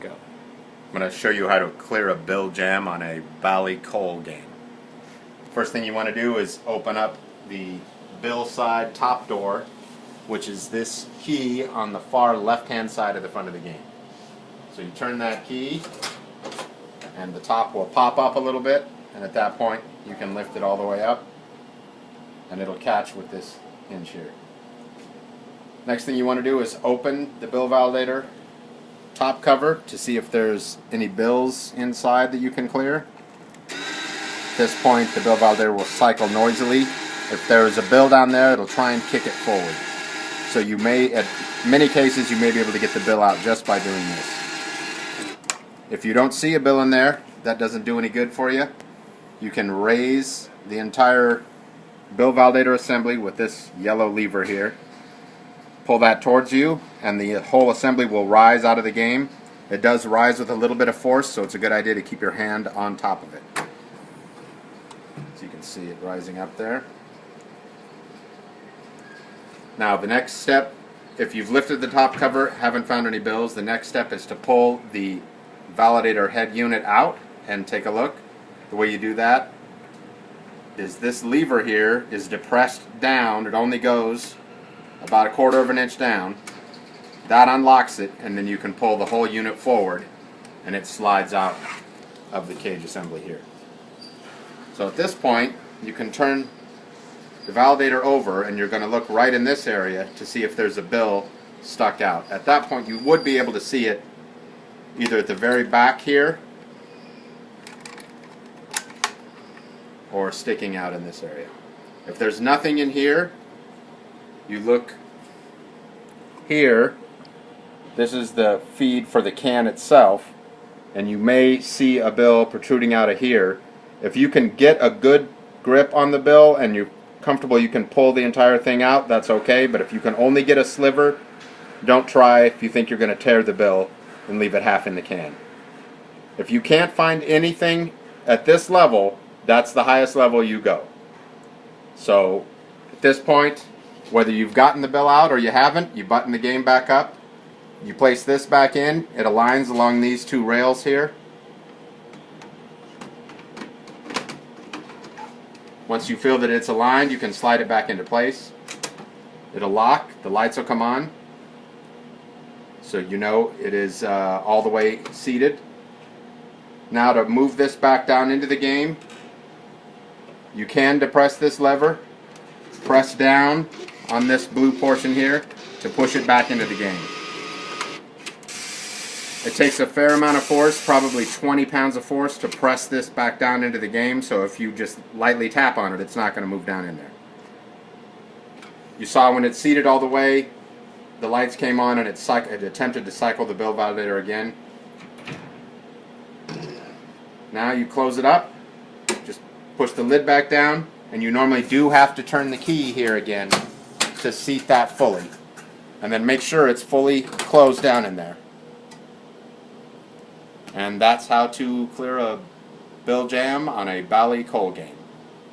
Go. I'm going to show you how to clear a bill jam on a Bally Cole game. First thing you want to do is open up the bill side top door, which is this key on the far left hand side of the front of the game. So you turn that key and the top will pop up a little bit, and at that point you can lift it all the way up and it'll catch with this hinge here. Next thing you want to do is open the bill validator top cover to see if there's any bills inside that you can clear. At this point the bill validator will cycle noisily. If there is a bill down there, it'll try and kick it forward. So you may, at many cases, you may be able to get the bill out just by doing this. If you don't see a bill in there, that doesn't do any good for you. You can raise the entire bill validator assembly with this yellow lever here. Pull that towards you and the whole assembly will rise out of the game. It does rise with a little bit of force, so it's a good idea to keep your hand on top of it. So you can see it rising up there. Now the next step, if you've lifted the top cover, haven't found any bills, the next step is to pull the validator head unit out and take a look. The way you do that is this lever here is depressed down. It only goes about 1/4 of an inch down. That unlocks it, and then you can pull the whole unit forward and it slides out of the cage assembly here. So at this point you can turn the validator over and you're going to look right in this area to see if there's a bill stuck out. At that point you would be able to see it either at the very back here or sticking out in this area. If there's nothing in here, you look here. This is the feed for the can itself, and you may see a bill protruding out of here. If you can get a good grip on the bill and you're comfortable you can pull the entire thing out, that's okay. But if you can only get a sliver, don't try if you think you're going to tear the bill and leave it half in the can. If you can't find anything at this level, that's the highest level you go. So at this point, whether you've gotten the bill out or you haven't, you button the game back up. You place this back in. It aligns along these two rails here. Once you feel that it's aligned, you can slide it back into place. It'll lock. The lights will come on, so you know it is all the way seated. Now to move this back down into the game, you can depress this lever. Press down on this blue portion here to push it back into the game. It takes a fair amount of force, probably 20 pounds of force, to press this back down into the game, so if you just lightly tap on it, it's not going to move down in there. You saw when it's seated all the way, the lights came on and it attempted to cycle the bill validator again. Now you close it up, just push the lid back down, and you normally do have to turn the key here again to seat that fully, and then make sure it's fully closed down in there. And that's how to clear a bill jam on a Bally Cole game.